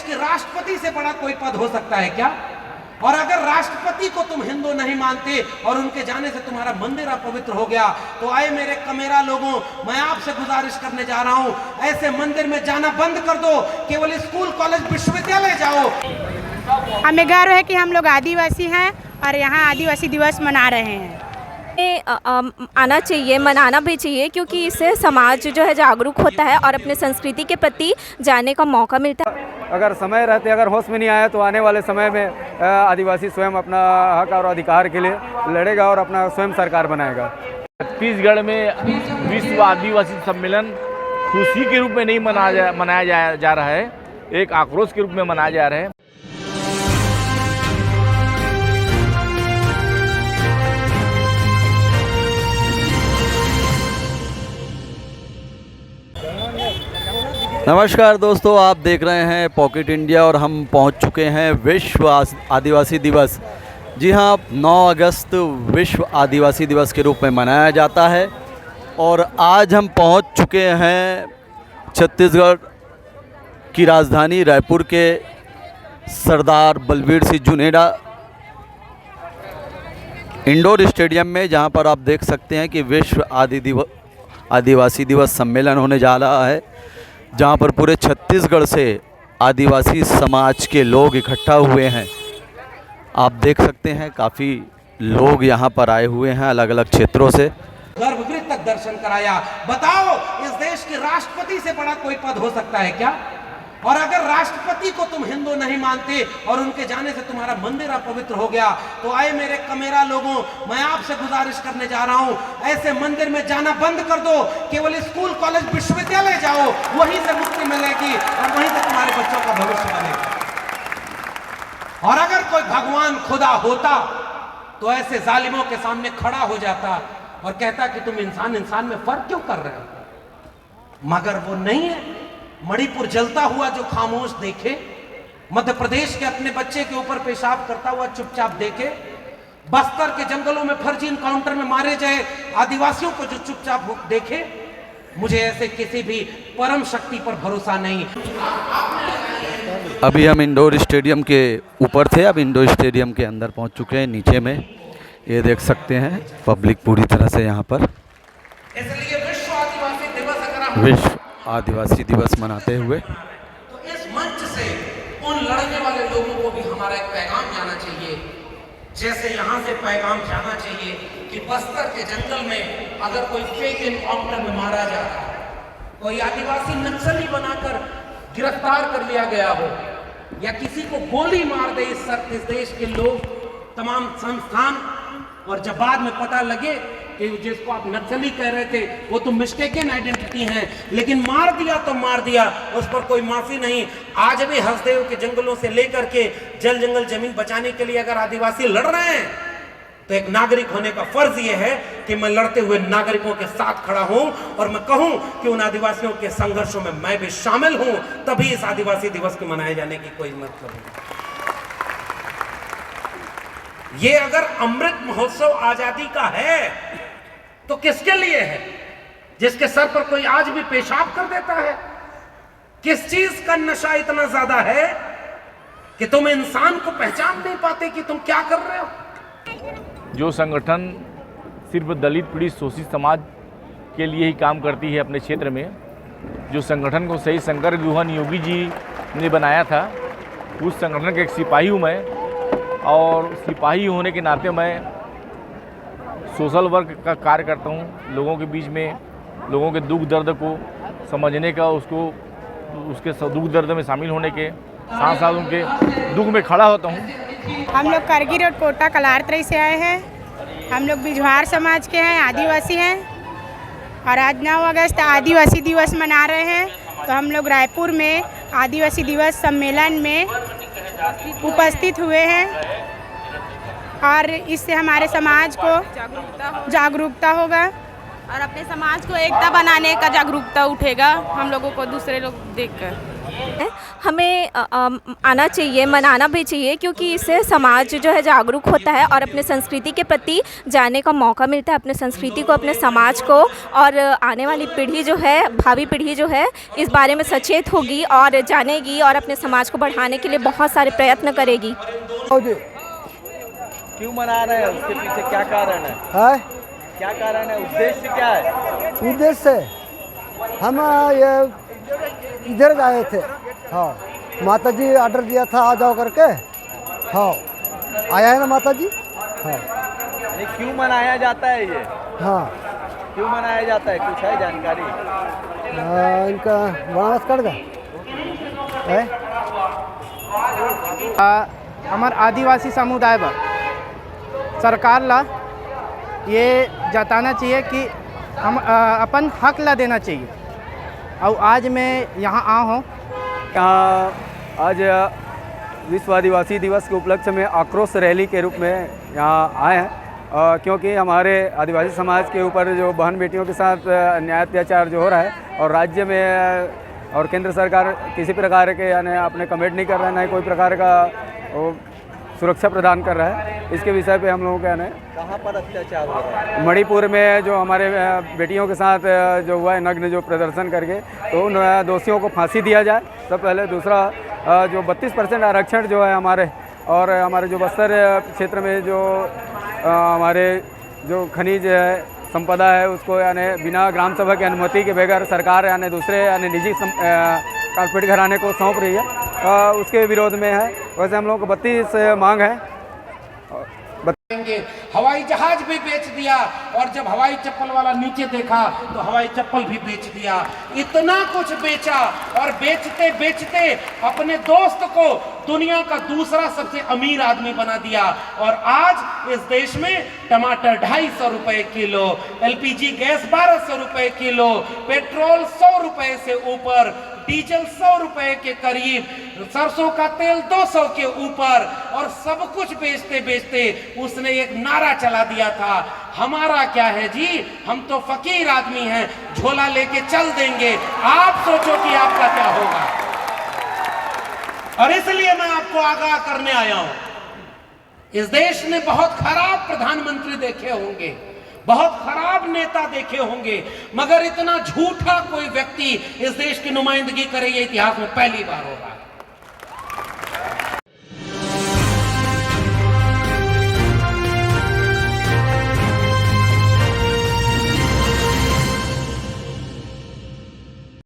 के राष्ट्रपति से बड़ा कोई पद हो सकता है क्या? और अगर राष्ट्रपति को तुम हिंदू नहीं मानते और उनके जाने से तुम्हारा मंदिर अपवित्र हो गया, तो आए मेरे कमेरा लोगों, मैं आपसे गुजारिश करने जा रहा हूं, ऐसे मंदिर में जाना बंद कर दो, केवल स्कूल कॉलेज विश्वविद्यालय जाओ। हमें गर्व है कि हम लोग आदिवासी हैं और यहाँ आदिवासी दिवस मना रहे हैं। आना चाहिए, मनाना भी चाहिए, क्योंकि इससे समाज जो है जागरूक होता है और अपने संस्कृति के प्रति जानने का मौका मिलता है। अगर समय रहते अगर होश में नहीं आया तो आने वाले समय में आदिवासी स्वयं अपना हक और अधिकार के लिए लड़ेगा और अपना स्वयं सरकार बनाएगा। छत्तीसगढ़ में विश्व आदिवासी सम्मेलन खुशी के रूप में नहीं मनाया जा रहा है, एक आक्रोश के रूप में मनाया जा रहा है। नमस्कार दोस्तों, आप देख रहे हैं पॉकेट इंडिया और हम पहुंच चुके हैं विश्व आदिवासी दिवस। जी हाँ, 9 अगस्त विश्व आदिवासी दिवस के रूप में मनाया जाता है और आज हम पहुंच चुके हैं छत्तीसगढ़ की राजधानी रायपुर के सरदार बलबीर सिंह जुनेजा इंडोर स्टेडियम में, जहां पर आप देख सकते हैं कि विश्व आदिवासी दिवस सम्मेलन होने जा रहा है, जहां पर पूरे छत्तीसगढ़ से आदिवासी समाज के लोग इकट्ठा हुए हैं। आप देख सकते हैं काफ़ी लोग यहां पर आए हुए हैं अलग अलग क्षेत्रों से। गर्भगृह तक दर्शन कराया। बताओ, इस देश के राष्ट्रपति से बड़ा कोई पद हो सकता है क्या? और अगर राष्ट्रपति को तुम हिंदू नहीं मानते और उनके जाने से तुम्हारा मंदिर अपवित्र हो गया, तो आए मेरे कमेरा लोगों, मैं आपसे गुजारिश करने जा रहा हूं, ऐसे मंदिर में जाना बंद कर दो, केवल स्कूल कॉलेज विश्वविद्यालय जाओ, वहीं से मुक्ति मिलेगी और वहीं से तुम्हारे बच्चों का भविष्य बनेगा। और अगर कोई भगवान खुदा होता तो ऐसे जालिमों के सामने खड़ा हो जाता और कहता कि तुम इंसान इंसान में फर्क क्यों कर रहे हो? मगर वो नहीं है। मणिपुर जलता हुआ जो खामोश देखे, मध्य प्रदेश के अपने बच्चे के ऊपर पेशाब करता हुआ चुपचाप देखे, बस्तर के जंगलों में फर्जी इनकाउंटर में मारे जाए आदिवासियों को जो चुपचाप देखे, मुझे ऐसे किसी भी परम शक्ति पर भरोसा नहीं। अभी हम इंडोर स्टेडियम के ऊपर थे, अब इंडोर स्टेडियम के अंदर पहुंच चुके हैं। नीचे में ये देख सकते हैं पब्लिक पूरी तरह से यहाँ पर विश्व आदिवासी दिवस मनाते हुए। तो इस मंच से उन लड़ने वाले लोगों को भी हमारा एक पैगाम जाना चाहिए, जैसे यहां से पैगाम जाना चाहिए कि बस्तर के जंगल में अगर कोई फेक एनकाउंटर में मारा जा रहा है, कोई आदिवासी नक्सली बनाकर गिरफ्तार कर लिया गया हो, या किसी को गोली मार दे इस देश के लोग, तमाम संस्थान, और जब बाद में पता लगे कि जिसको आप नक्सली कह रहे थे वो तो मिस्टेकन आइडेंटिटी है, लेकिन मार दिया तो मार दिया, उस पर कोई माफी नहीं। आज भी हसदेव के जंगलों से लेकर के जल जंगल जमीन बचाने के लिए अगर आदिवासी लड़ रहे हैं, तो एक नागरिक होने का फर्ज यह है कि मैं लड़ते हुए नागरिकों के साथ खड़ा हूं और मैं कहूं कि उन आदिवासियों के संघर्षों में मैं भी शामिल हूं, तभी इस आदिवासी दिवस के मनाए जाने की कोई मतलब नहीं। ये अगर अमृत महोत्सव आजादी का है तो किसके लिए है? जिसके सर पर कोई आज भी पेशाब कर देता है? किस चीज का नशा इतना ज्यादा है कि तुम इंसान को पहचान नहीं पाते कि तुम क्या कर रहे हो? जो संगठन सिर्फ दलित पीड़ित शोषित समाज के लिए ही काम करती है अपने क्षेत्र में, जो संगठन को सही शंकर गुहन योगी जी ने बनाया था, उस संगठन का एक सिपाही हूँ मैं, और सिपाही होने के नाते मैं सोशल वर्क का कार्य करता हूँ। लोगों के बीच में लोगों के दुख दर्द को समझने का, उसके दुख दर्द में शामिल होने के साथ साथ उनके दुख में खड़ा होता हूँ। हम लोग करगी रोड कोटा कलारतरी से आए हैं। हम लोग बिजवार समाज के हैं, आदिवासी हैं, और आज 9 अगस्त आदिवासी दिवस मना रहे हैं। तो हम लोग रायपुर में आदिवासी दिवस सम्मेलन में उपस्थित हुए हैं और इससे हमारे समाज को जागरूकता होगा और अपने समाज को एकता बनाने का जागरूकता उठेगा हम लोगों को दूसरे लोग देखकर। हमें आना चाहिए, मनाना भी चाहिए, क्योंकि इससे समाज जो है जागरूक होता है और अपने संस्कृति के प्रति जानने का मौका मिलता है, अपने संस्कृति को, अपने समाज को, और आने वाली पीढ़ी जो है, भावी पीढ़ी जो है, इस बारे में सचेत होगी और जानेगी और अपने समाज को बढ़ाने के लिए बहुत सारे प्रयत्न करेगी। क्यों मना रहे हैं, उसके पीछे क्या कारण है? क्या कारण है, उद्देश्य क्या है? उद्देश्य हम ये इधर आए थे। हाँ, माता जी ऑर्डर दिया था आ जाओ करके। हाँ, आया है ना माता जी। हाँ, ये क्यों मनाया जाता है ये? हाँ, क्यों मनाया जाता है, कुछ है जानकारी? इनका वनवास कट गया है। हमार आदिवासी समुदाय पर सरकार ला ये जताना चाहिए कि हम अपन हक ला देना चाहिए। और आज मैं यहाँ आ हूँ, यहाँ आज विश्व आदिवासी दिवस के उपलक्ष्य में आक्रोश रैली के रूप में यहाँ आए हैं, क्योंकि हमारे आदिवासी समाज के ऊपर जो बहन बेटियों के साथ अन्याय अत्याचार जो हो रहा है और राज्य में और केंद्र सरकार किसी प्रकार के यानी अपने कमेंट नहीं कर रहा है, ना कोई प्रकार का सुरक्षा प्रदान कर रहा है। इसके विषय पे हम लोगों का है कहाँ पर अत्याचार हो रहा है? मणिपुर में जो हमारे बेटियों के साथ जो हुआ है नग्न जो प्रदर्शन करके, तो उन दोषियों को फांसी दिया जाए सब पहले। दूसरा जो 32% आरक्षण जो है हमारे, और हमारे जो बस्तर क्षेत्र में जो हमारे जो खनिज है संपदा है उसको यानी बिना ग्राम सभा की अनुमति के बगैर सरकार यानी दूसरे यानी निजी कारपोरेट घराने को सौंप रही है, उसके विरोध में है। वैसे हम लोगों को 32 मांग है। हवाई जहाज भी बेच दिया, और जब हवाई चप्पल वाला नीचे देखा तो हवाई चप्पल भी बेच दिया। इतना कुछ बेचा, और बेचते बेचते अपने दोस्त को दुनिया का दूसरा सबसे अमीर आदमी बना दिया। और आज इस देश में टमाटर 250 रुपए किलो, एलपीजी गैस 1200 रुपए किलो, पेट्रोल 100 रुपए से ऊपर, डीजल 100 रुपए के करीब, सरसों का तेल 200 के ऊपर, और सब कुछ बेचते बेचते उसने एक नारा चला दिया था, हमारा क्या है जी, हम तो फकीर आदमी हैं, झोला लेके चल देंगे, आप सोचो कि आपका क्या होगा। और इसलिए मैं आपको आगाह करने आया हूं, इस देश ने बहुत खराब प्रधानमंत्री देखे होंगे, बहुत खराब नेता देखे होंगे, मगर इतना झूठा कोई व्यक्ति इस देश की नुमाइंदगी करे ये इतिहास में पहली बार होगा।